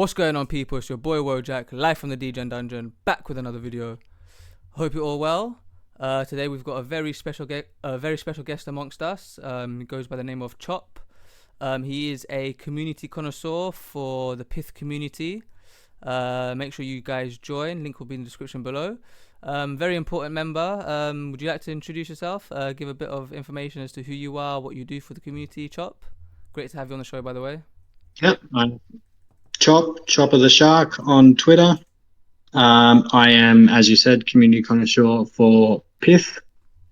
What's going on, people? It's your boy Wojak, live from the DJ Dungeon, back with another video. Hope you're all well. Today we've got a very special guest amongst us. He goes by the name of Chop. He is a community connoisseur for the PYTH community. Make sure you guys join. Link will be in the description below. Very important member. Would you like to introduce yourself? Give a bit of information as to who you are, what you do for the community, Chop. Great to have you on the show, by the way. Yep, I'm Chop of the Shark on Twitter. I am, as you said, community connoisseur for PYTH.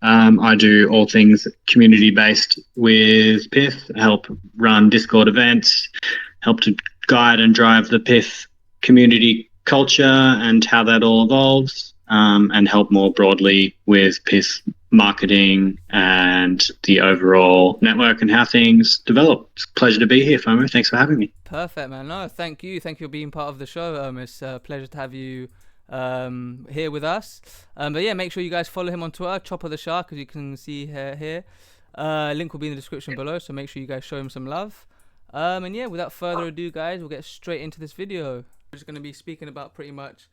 I do all things community-based with PYTH, help run Discord events, help to guide and drive the PYTH community culture and how that all evolves, and help more broadly with PYTH marketing and the overall network and how things develop. It's a pleasure to be here, FOMO. Thanks for having me. Perfect, man. No, thank you for being part of the show. It's a pleasure to have you here with us. But yeah, make sure you guys follow him on Twitter, Chop of the Shark, as you can see here. Link will be in the description below, so make sure you guys show him some love. And yeah, without further ado, guys, we'll get straight into this video. We're just going to be speaking about pretty much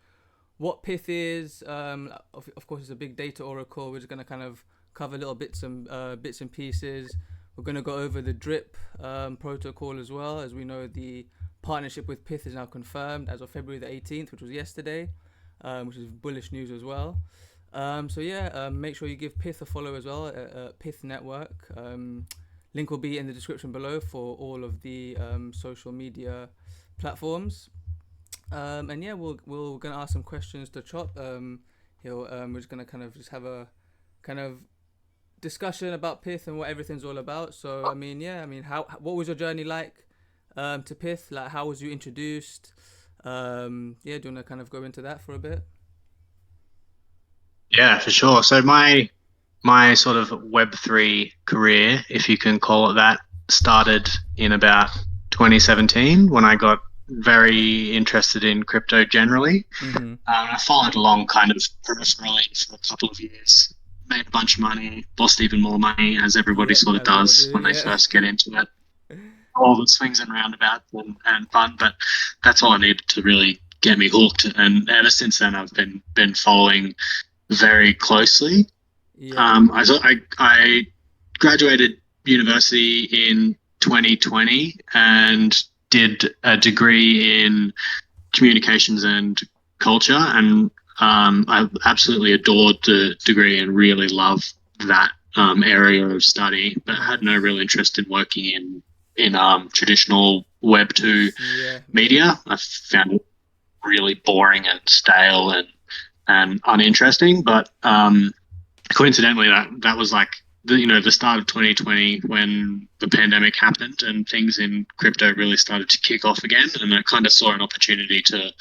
what PYTH is. Of course, it's a big data oracle. We're just going to kind of cover little bits and pieces. We're going to go over the drip protocol as well. As we know, the partnership with PYTH is now confirmed as of February the 18th, which was yesterday, which is bullish news as well. So yeah, make sure you give PYTH a follow as well, PYTH Network. Link will be in the description below for all of the social media platforms. And yeah, we're gonna ask some questions to Chop. We're just gonna kind of just have a kind of discussion about PYTH and what everything's all about. So what was your journey like to PYTH? Like, how was you introduced? Do you want to kind of go into that for a bit? Yeah, for sure. So my sort of Web3 career, if you can call it that, started in about 2017 when I got very interested in crypto generally. I followed along kind of peripherally for a couple of years, made a bunch of money, lost even more money, as everybody sort of does when they first get into it. All the swings and roundabouts and fun, but that's all I needed to really get me hooked. And ever since then, I've been following very closely. I graduated university in 2020 and did a degree in communications and culture, and I absolutely adored the degree and really loved that area of study, but had no real interest in working in traditional Web 2 media. I found it really boring and stale and uninteresting, but coincidentally that was like the start of 2020 when the pandemic happened and things in crypto really started to kick off again, and I kind of saw an opportunity to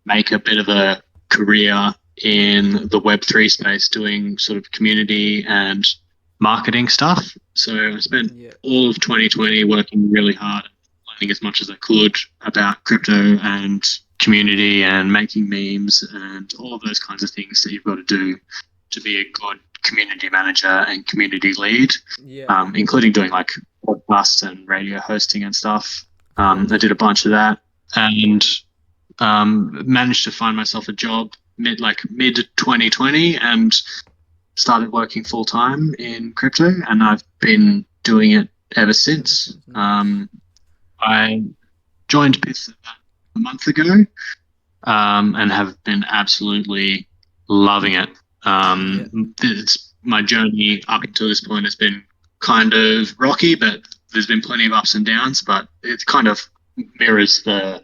make a bit of a career in the Web3 space doing sort of community and marketing stuff. So I spent all of 2020 working really hard, learning as much as I could about crypto and community and making memes and all of those kinds of things that you've got to do to be a good community manager and community lead, including doing like podcasts and radio hosting and stuff. I did a bunch of that and managed to find myself a job mid 2020 and started working full time in crypto, and I've been doing it ever since. I joined PYTH about a month ago and have been absolutely loving it. It's my journey up until this point has been kind of rocky, but there's been plenty of ups and downs, but it kind of mirrors the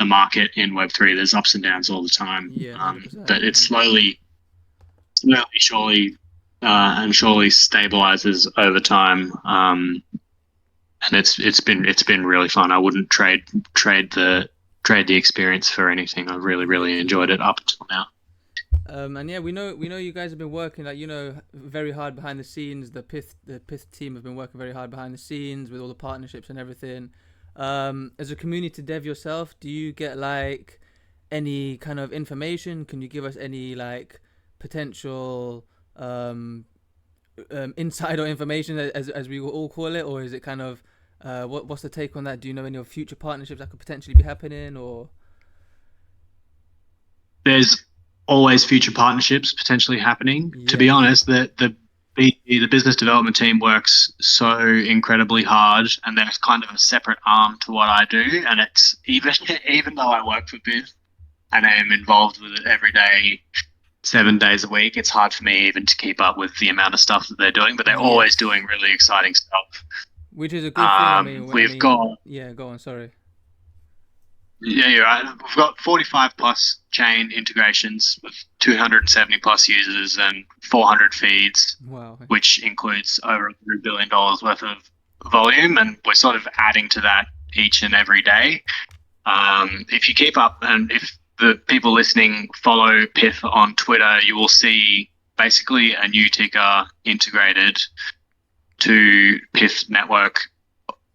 market in Web3. There's ups and downs all the time, but it slowly surely stabilizes over time, and it's been really fun. I wouldn't trade the experience for anything. I really enjoyed it up until now. And yeah, we know you guys have been working very hard behind the scenes. The PYTH team have been working very hard behind the scenes with all the partnerships and everything. As a community dev yourself, do you get like any kind of information? Can you give us any like potential insider information, as we will all call it, or is it kind of What's the take on that? Do you know any of future partnerships that could potentially be happening, or? There's always future partnerships potentially happening. To be Yes. honest, the business development team works so incredibly hard, and there's kind of a separate arm to what I do. And it's even though I work for Biz and I am involved with it every day, 7 days a week, it's hard for me even to keep up with the amount of stuff that they're doing. But they're always Yes. doing really exciting stuff. Which is a good thing. We've got Yeah. Go on. Sorry. Yeah, you're right. We've got 45 plus chain integrations with 270 plus users and 400 feeds, Wow. which includes over $100 billion worth of volume. And we're sort of adding to that each and every day. If you keep up, and if the people listening follow PYTH on Twitter, you will see basically a new ticker integrated to PYTH network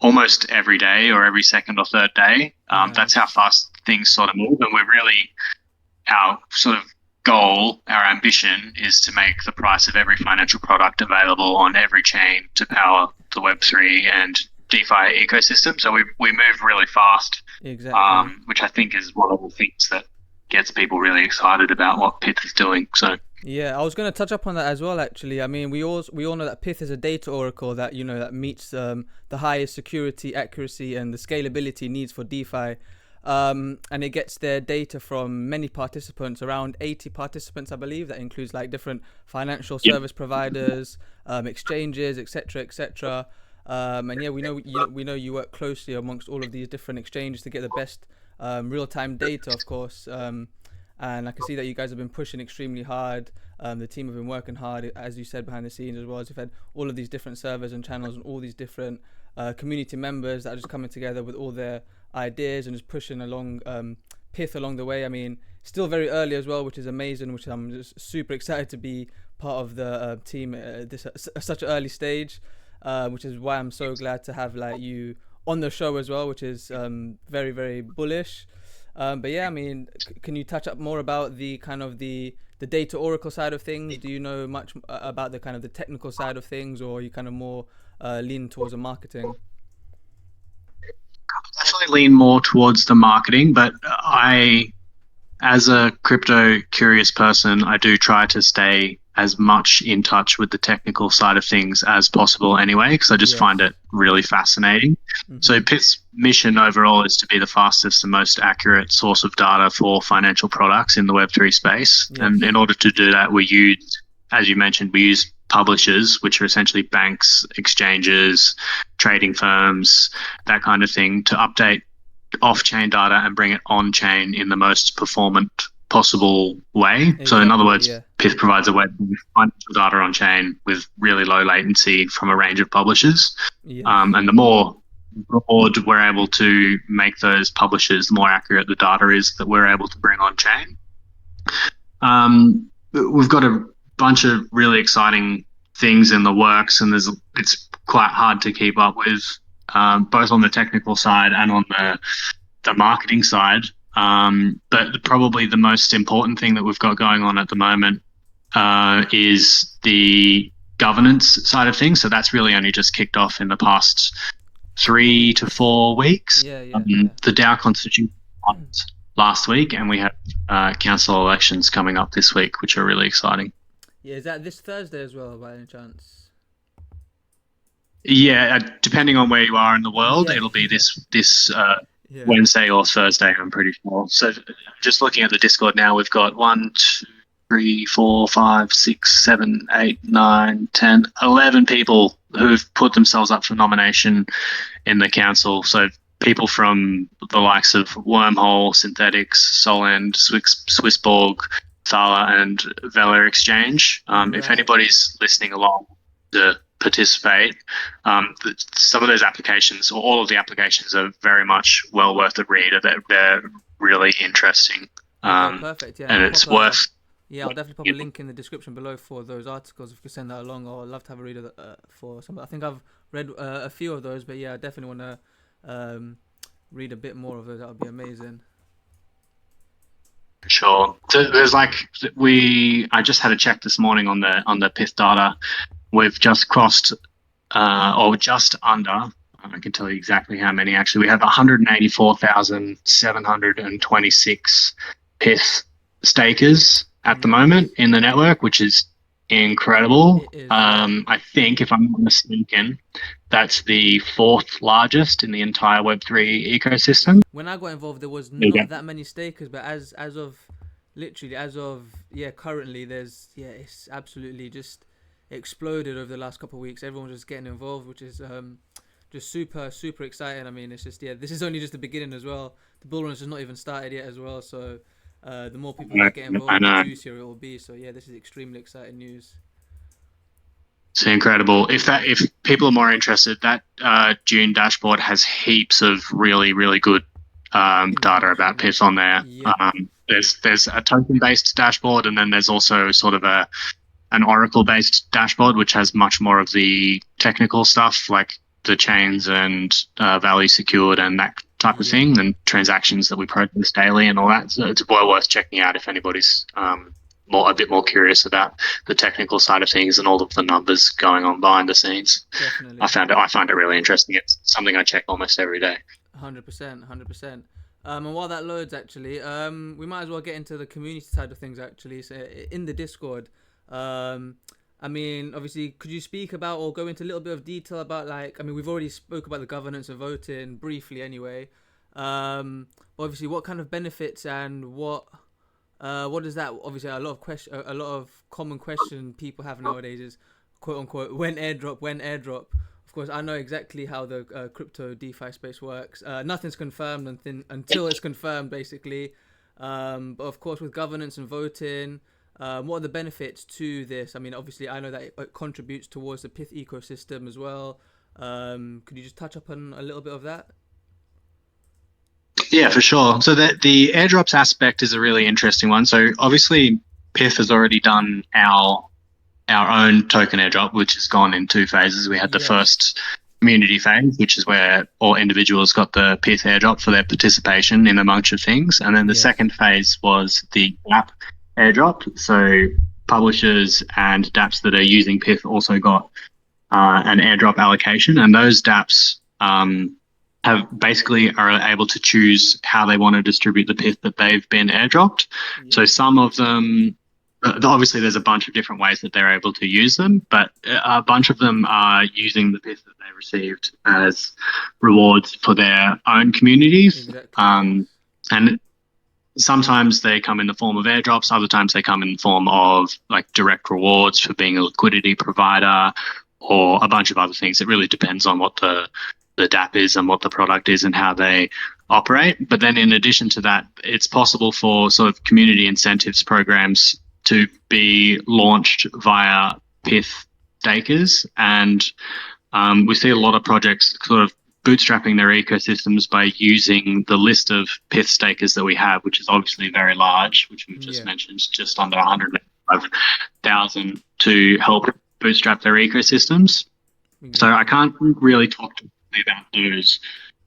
almost every day or every second or third day. That's how fast things sort of move. And we're really, our sort of goal, our ambition is to make the price of every financial product available on every chain to power the Web3 and DeFi ecosystem. So we move really fast, Exactly. which I think is one of the things that gets people really excited about what PYTH is doing. So Yeah, I was going to touch up on that as well. Actually, I mean, we all know that PYTH is a data oracle that that meets the highest security, accuracy, and the scalability needs for DeFi, and it gets their data from many participants, around 80 participants, I believe. That includes like different financial service providers, exchanges, etc., etc. And yeah, we know you work closely amongst all of these different exchanges to get the best real-time data, of course. And I can see that you guys have been pushing extremely hard. The team have been working hard, as you said, behind the scenes as well. As you've had all of these different servers and channels and all these different community members that are just coming together with all their ideas and just pushing along PYTH along the way. I mean, still very early as well, which is amazing, which I'm just super excited to be part of the team at such an early stage, which is why I'm so glad to have like you on the show as well, which is very, very bullish. But yeah, I mean, can you touch up more about the kind of the data oracle side of things? Do you know much about the kind of the technical side of things, or are you kind of more lean towards the marketing? definitely lean more towards the marketing, but as a crypto curious person, I do try to stay as much in touch with the technical side of things as possible anyway, because I just find Yes. it really fascinating. So PYTH's mission overall is to be the fastest and most accurate source of data for financial products in the Web3 space. And Yes. in order to do that, we use, as you mentioned, we use publishers, which are essentially banks, exchanges, trading firms, that kind of thing, to update off-chain data and bring it on-chain in the most performant possible way. So in other Exactly. words, Yeah. PYTH provides a way to bring financial data on-chain with really low latency from a range of publishers. Yes. And the more broad we're able to make those publishers, the more accurate the data is that we're able to bring on-chain. We've got a bunch of really exciting things in the works, and it's quite hard to keep up with, both on the technical side and on the marketing side. But probably the most important thing that we've got going on at the moment is the governance side of things. So that's really only just kicked off in the past 3 to 4 weeks. Yeah. Yeah. Yeah. The DAO Constitution last week, and we have council elections coming up this week, which are really exciting. Yeah. Is that this Thursday as well, by any chance? Yeah, depending on where you are in the world, Yeah. it'll be Yeah. this Yeah. Wednesday or Thursday, I'm pretty sure. So just looking at the Discord now, we've got 1, 2, 3, 4, 5, 6, 7, 8, 9, 10, 11 people who've put themselves up for nomination in the council. So people from the likes of Wormhole, Synthetics, Solend, Swissborg, Saga, and Vela Exchange. If Right. anybody's listening along to participate, some of those applications, or all of the applications, are very much well worth a read. They're really interesting, Okay. Perfect. Yeah. And and I'll it's pop a worth. Yeah, I'll definitely pop a link in the description below for those articles if you could send that along. Or I'd love to have a read of for some. I think I've read a few of those, but yeah, I definitely want to read a bit more of those. That would be amazing. Sure. So there's I just had a check this morning on the PIF data. We've just crossed, or just under I can tell you exactly how many. Actually, we have 184,726 PITH stakers at the moment in the network, which is incredible. It is, yeah. I think, if I'm not mistaken, that's the fourth largest in the entire Web3 ecosystem. When I got involved, there was There you not go. that many stakers, but as of literally as of currently there's it's absolutely just exploded over the last couple of weeks. Everyone's just getting involved, which is just super exciting. I mean, it's just this is only just the beginning as well. The bull run's just not even started yet as well. So the more people that get I involved, the know. juicier it will be. So yeah, this is extremely exciting news. It's incredible. If people are more interested, that June dashboard has heaps of really good data about Information. PIF on there. Yeah, There's a token based dashboard, and then there's also sort of an Oracle based dashboard, which has much more of the technical stuff like the chains and value secured and that type of yeah, thing, and transactions that we process daily and all that. So it's well worth checking out if anybody's a bit more curious about the technical side of things and all of the numbers going on behind the scenes. definitely. I find it really interesting. It's something I check almost every day. 100%, 100%. And while that loads, actually, we might as well get into the community side of things. Actually, so in the Discord, I mean, obviously, could you speak about or go into a little bit of detail about, like, I mean, we've already spoke about the governance of voting briefly, anyway. Obviously, what kind of benefits and what does that? Obviously, a lot of common question people have nowadays is, quote unquote, when airdrop, when airdrop. Of course, I know exactly how the crypto DeFi space works. Nothing's confirmed until it's confirmed, basically. But of course, with governance and voting, what are the benefits to this? I mean, obviously, I know that it contributes towards the PITH ecosystem as well. Could you just touch upon a little bit of that? Yeah, for sure. So the airdrops aspect is a really interesting one. So obviously, PIF has already done our own token airdrop, which has gone in two phases. We had the Yes. first community phase, which is where all individuals got the PIF airdrop for their participation in a bunch of things. And then the Yes. second phase was the app airdrop. So publishers and dApps that are using PIF also got an airdrop allocation, and those dApps have basically are able to choose how they want to distribute the PIF that they've been airdropped. Yeah. So some of them, obviously there's a bunch of different ways that they're able to use them, but a bunch of them are using the PIF that they received as rewards for their own communities. Exactly. And sometimes they come in the form of airdrops, other times they come in the form of like direct rewards for being a liquidity provider or a bunch of other things. It really depends on what the dApp is and what the product is and how they operate. But then in addition to that, it's possible for sort of community incentives programs to be launched via PIF stakers. And we see a lot of projects sort of bootstrapping their ecosystems by using the list of PIF stakers that we have, which is obviously very large, which we've just mentioned, just under 105,000 to help bootstrap their ecosystems. Exactly. So I can't really talk about those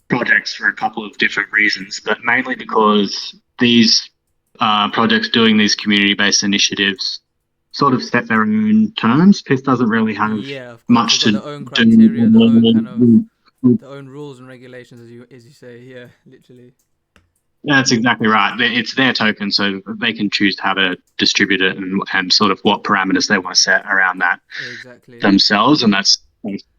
projects for a couple of different reasons, but mainly because these projects doing these community-based initiatives sort of set their own terms. PIF doesn't really have much to do. Their own criteria, their own rules and regulations, as you say. Yeah, literally. That's exactly right. It's their token, so they can choose how to distribute it and sort of what parameters they want to set around that themselves, and that's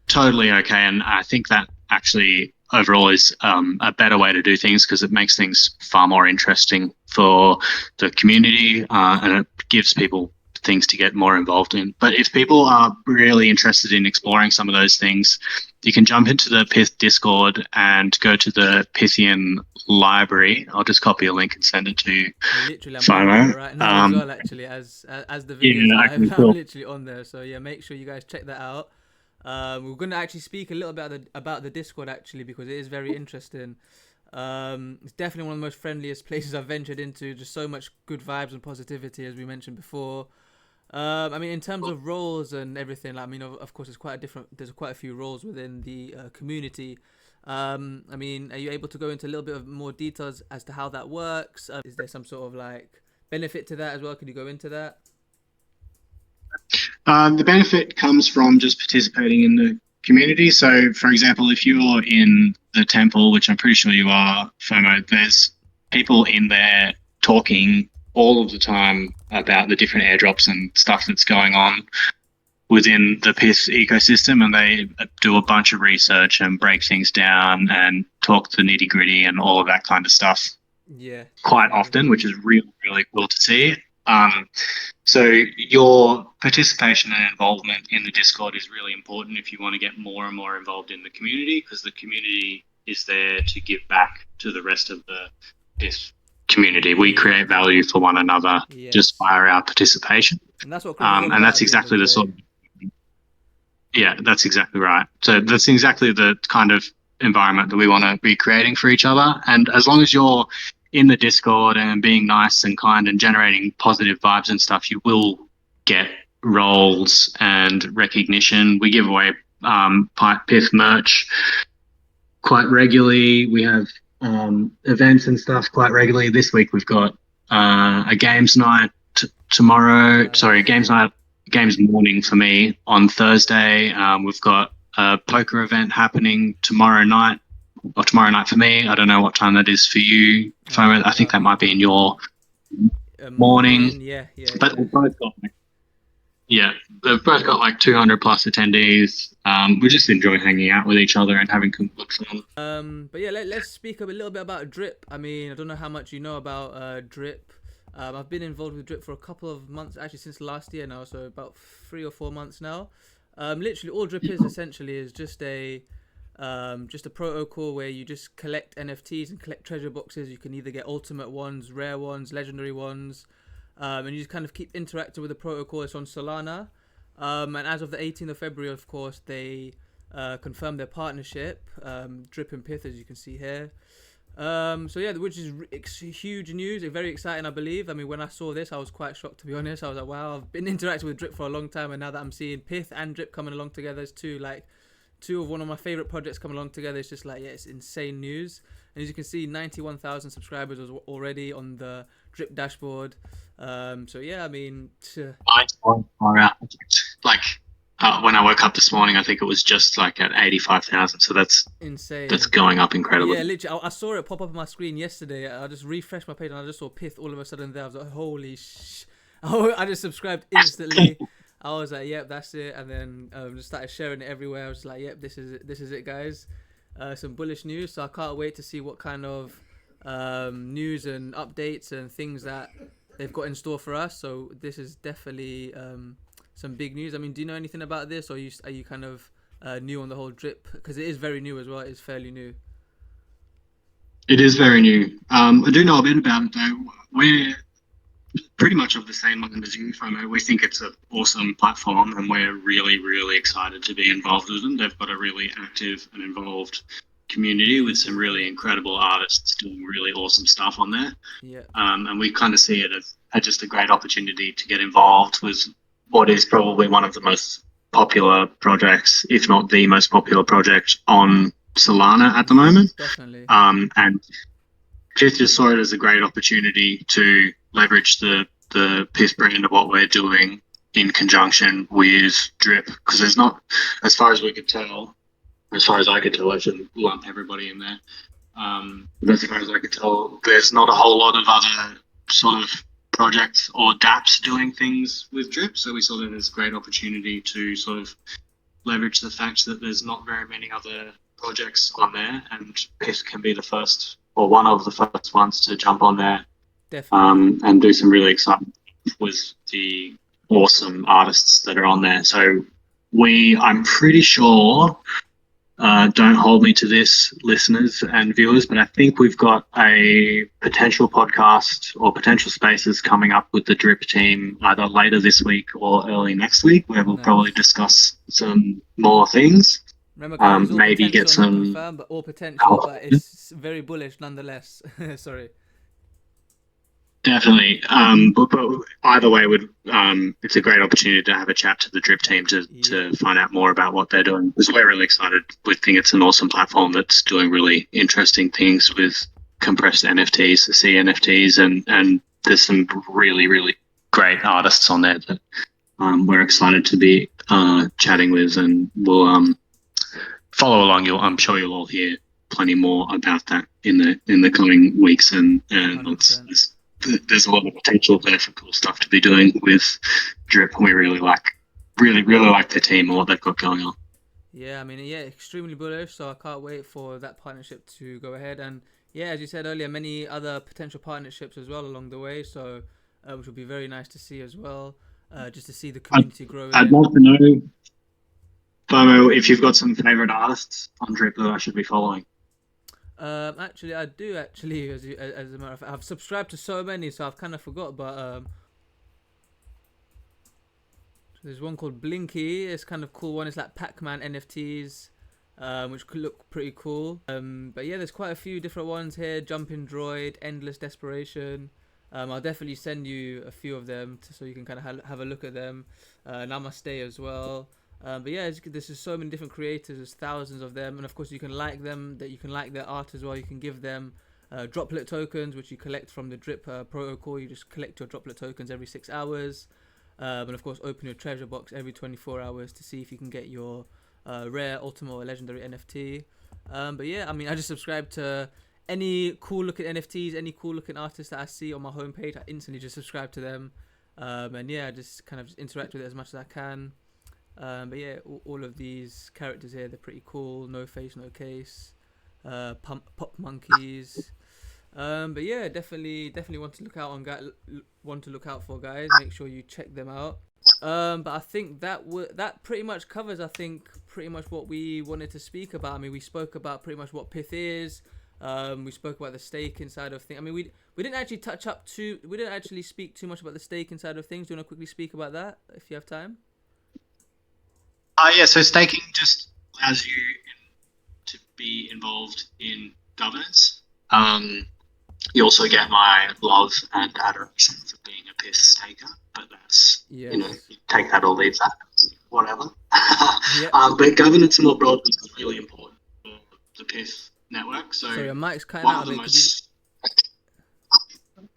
totally okay. And I think that actually overall is a better way to do things because it makes things far more interesting for the community and it gives people things to get more involved in. But if people are really interested in exploring some of those things, you can jump into the PITH Discord and go to the Pythian library. I'll just copy a link and send it to you. Literally, I'm on there right now as well, actually, as the video is live. I'm literally on there. So yeah, make sure you guys check that out. We're going to actually speak a little bit about the Discord, actually, because it is very interesting. It's definitely one of the most friendliest places I've ventured into. Just so much good vibes and positivity, as we mentioned before. I mean, in terms of roles and everything, like, I mean, of course, there's quite a few roles within the community. I mean, are you able to go into a little bit of more details as to how that works? Is there some sort of like benefit to that as well? Could you go into that? The benefit comes from just participating in the community. So, for example, if you're in the temple, which I'm pretty sure you are, FOMO, there's people in there talking all of the time about the different airdrops and stuff that's going on within the PIS ecosystem, and they do a bunch of research and break things down and talk the nitty gritty and all of that kind of stuff Yeah. quite often, which is really, really cool to see. So your participation and involvement in the Discord is really important if you want to get more and more involved in the community, because the community is there to give back to the rest of this community. We create value for one another just via our participation. And that's what and that's exactly the sort of, yeah, that's exactly right. So that's exactly the kind of environment that we want to be creating for each other. And as long as you're in the Discord and being nice and kind and generating positive vibes and stuff, you will get roles and recognition. We give away PYTH merch quite regularly. We have events and stuff quite regularly. This week we've got a games night games morning for me on Thursday. We've got a poker event happening tomorrow night for me. I don't know what time that is for you. I think that might be in your morning. Yeah. But they've both got like 200 plus attendees. We just enjoy hanging out with each other and having good fun. But yeah, let's speak a little bit about Drip. I mean, I don't know how much you know about Drip. I've been involved with Drip for a couple of months, actually since last year now, so about 3 or 4 months now. Literally all Drip is essentially is just a protocol where you just collect NFTs and collect treasure boxes. You can either get ultimate ones, rare ones, legendary ones, and you just kind of keep interacting with the protocol. It's on Solana, and as of the 18th of February, of course, they confirmed their partnership, Drip and PYTH, as you can see here. So yeah, which is huge news. It's very exciting, I believe. I mean, when I saw this, I was quite shocked, to be honest. I was like, wow, I've been interacting with Drip for a long time, and now that I'm seeing PYTH and Drip coming along together, it's two of one of my favorite projects coming along together. It's just like, yeah, it's insane news. And as you can see, 91,000 subscribers was already on the Drip dashboard. So yeah, I mean, when I woke up this morning, I think it was just like at 85,000. So that's insane. That's going up incredibly. Yeah, literally, I saw it pop up on my screen yesterday. I just refreshed my page and I just saw PYTH all of a sudden there. I was like, holy I just subscribed instantly. I was like, yep, that's it. And then just started sharing it everywhere. I was like, yep, this is it, guys. Some bullish news. So I can't wait to see what kind of news and updates and things that they've got in store for us. So this is definitely some big news. I mean, do you know anything about this, or are you kind of new on the whole Drip? Because it is very new as well. It's fairly new. It is very new. I do know a bit about it though. We're pretty much of the same mind as you, FOMO. We think it's an awesome platform, and we're really, really excited to be involved with them. They've got a really active and involved community with some really incredible artists doing really awesome stuff on there. Yeah. And we kind of see it as just a great opportunity to get involved with what is probably one of the most popular projects, if not the most popular project on Solana at the moment. Definitely. And PYTH just saw it as a great opportunity to leverage the PYTH brand of what we're doing in conjunction with Drip, because there's not, as far as I could tell, I should lump everybody in there. But as far as I could tell, there's not a whole lot of other sort of projects or dApps doing things with Drip, so we saw that as a great opportunity to sort of leverage the fact that there's not very many other projects on there, and PYTH can be the first or one of the first ones to jump on there. Definitely. And do some really exciting with the awesome artists that are on there. So I'm pretty sure, don't hold me to this, listeners and viewers, but I think we've got a potential podcast or potential spaces coming up with the Drip team either later this week or early next week, where we'll probably discuss some more things. Remember, guys, maybe get some confirmed, but all potential, but it's very bullish nonetheless. Sorry. Definitely. But either way, it's a great opportunity to have a chat to the Drip team to find out more about what they're doing, because we're really excited. We think it's an awesome platform that's doing really interesting things with compressed NFTs, CNFTs, and there's some really, really great artists on there that we're excited to be chatting with, and we'll follow along. I'm sure you'll all hear plenty more about that in the coming weeks and months. There's a lot of potential there for cool stuff to be doing with Drip. We really like the team and what they've got going on. Yeah, I mean, yeah, extremely bullish. So I can't wait for that partnership to go ahead. And yeah, as you said earlier, many other potential partnerships as well along the way. So which will be very nice to see as well. Just to see the community grow. I'd love to know, FOMO, if you've got some favorite artists on Drip that I should be following. Actually, I do. Actually, as a matter of fact, I've subscribed to so many, so I've kind of forgot. But there's one called Blinky. It's kind of cool one. It's like Pac-Man NFTs, which could look pretty cool. But yeah, there's quite a few different ones here. Jumping Droid, Endless Desperation. I'll definitely send you a few of them so you can kind of have a look at them. Namaste as well. But yeah, there's just so many different creators. There's thousands of them, and of course you can like them. That you can like their art as well. You can give them droplet tokens, which you collect from the Drip protocol. You just collect your droplet tokens every 6 hours, and of course open your treasure box every 24 hours to see if you can get your rare, ultimate, or legendary NFT. But yeah, I mean, I just subscribe to any cool looking NFTs, any cool looking artists that I see on my homepage. I instantly just subscribe to them, and yeah, I just kind of just interact with it as much as I can. But yeah, all of these characters here, they're pretty cool. No face, no case. Pop monkeys. But yeah, definitely want to look out for, guys. Make sure you check them out. But I think that pretty much covers, I think, pretty much what we wanted to speak about. I mean, we spoke about pretty much what PYTH is. We spoke about the staking side of things. I mean, we didn't actually we didn't actually speak too much about the staking side of things. Do you want to quickly speak about that if you have time? Yeah, so staking just allows you to be involved in governance. You also get my love and adoration for being a PYTH staker, but that's, yes. You take that or leave that, whatever. Yep. But governance more broadly is really important for the PYTH network. So your mic's cutting out a bit.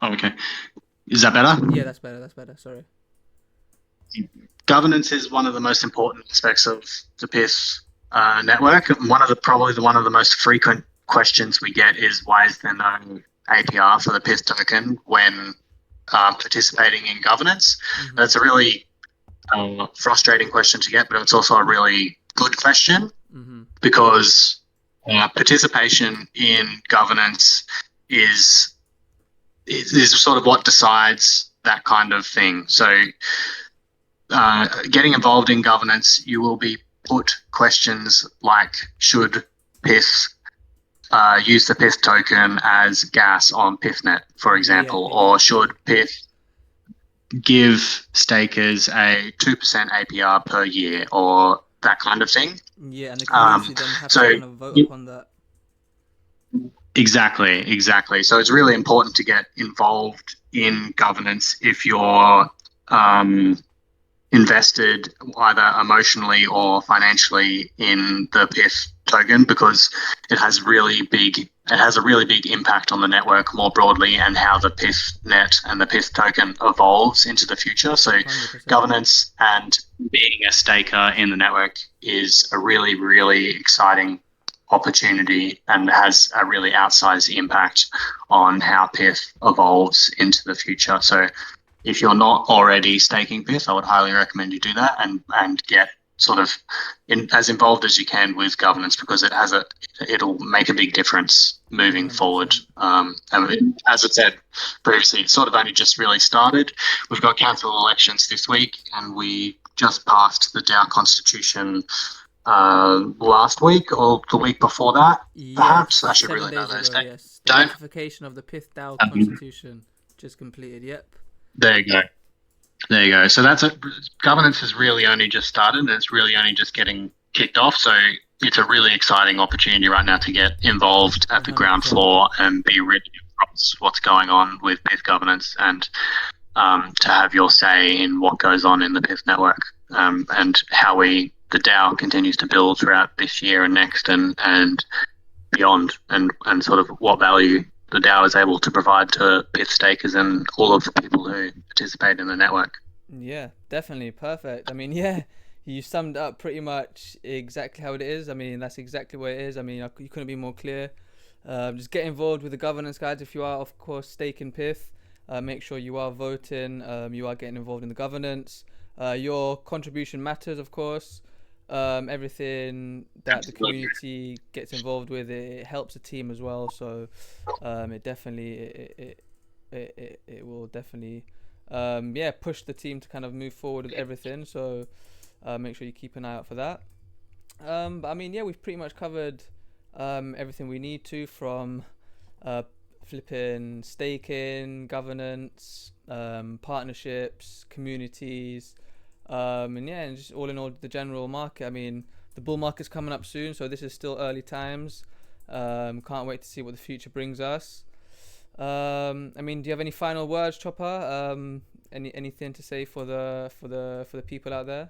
Oh, okay. Is that better? Yeah, that's better. Sorry. Governance is one of the most important aspects of the PYTH network. Probably one of the most frequent questions we get is, why is there no APR for the PYTH token when participating in governance? Mm-hmm. That's a really frustrating question to get, but it's also a really good question, mm-hmm. because participation in governance is sort of what decides that kind of thing. So getting involved in governance, you will be put questions like, should PYTH use the PYTH token as gas on PYTHnet, for example, or should PYTH give stakers a 2% APR per year, or that kind of thing. Yeah, and the community then have to kind of vote upon that. Exactly. So it's really important to get involved in governance if you're invested either emotionally or financially in the PYTH token, because it has a really big impact on the network more broadly and how the PYTH net and the PYTH token evolves into the future. So 100%. Governance and being a staker in the network is a really, really exciting opportunity and has a really outsized impact on how PYTH evolves into the future. So if you're not already staking PYTH, I would highly recommend you do that and get sort of as involved as you can with governance, because it'll make a big difference moving forward. And as I said previously, it's sort of only just really started. We've got council elections this week, and we just passed the DAO constitution last week or the week before that. Yes, perhaps I should really know those dates. Yes. The ratification of the PYTH DAO constitution just completed. Yep. There you go. So governance has really only just started, and it's really only just getting kicked off. So it's a really exciting opportunity right now to get involved at the ground floor and be really across what's going on with PYTH governance, and to have your say in what goes on in the PYTH network, and how the DAO continues to build throughout this year and next and beyond, and sort of what value the DAO is able to provide to PYTH stakers and all of the people who participate in the network. Yeah, definitely. Perfect. I mean, yeah, you summed up pretty much exactly how it is. I mean, that's exactly what it is. I mean, you couldn't be more clear. Just get involved with the governance, guys. If you are, of course, staking PYTH, make sure you are voting. You are getting involved in the governance. Your contribution matters, of course. Everything that the community gets involved with, it helps the team as well. So it definitely it will definitely push the team to kind of move forward with everything. So make sure you keep an eye out for that. But I mean, yeah, we've pretty much covered everything we need to, from flipping staking, governance, partnerships, communities, and just all in all the general market. I mean, the bull market's coming up soon, so this is still early times. Can't wait to see what the future brings us. I mean, do you have any final words, Chopper? Anything to say for the people out there,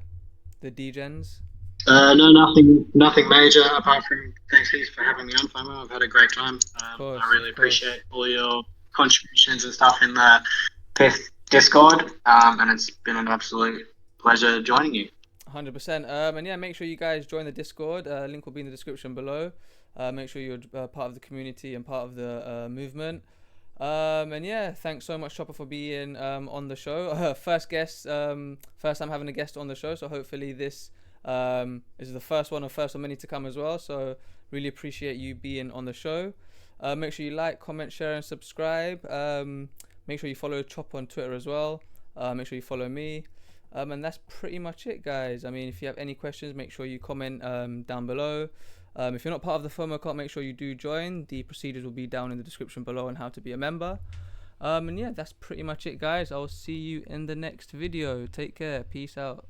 the degens? No, nothing major apart from thanks heaps for having me on, FOMO. I've had a great time. I really appreciate all your contributions and stuff in the PYTH Discord, and it's been an absolute pleasure joining you. 100%. And yeah, make sure you guys join the Discord. Link will be in the description below. Make sure you're part of the community and part of the movement. And yeah, thanks so much, Chopper, for being on the show. First time having a guest on the show, so hopefully this is the first one of many to come as well. So really appreciate you being on the show. Make sure you like, comment, share, and subscribe. Make sure you follow Chopper on Twitter as well. Make sure you follow me. And that's pretty much it, guys. I mean, if you have any questions, make sure you comment down below. If you're not part of the FOMO cult, make sure you do join. The procedures will be down in the description below on how to be a member. And yeah, that's pretty much it, guys. I'll see you in the next video. Take care. Peace out.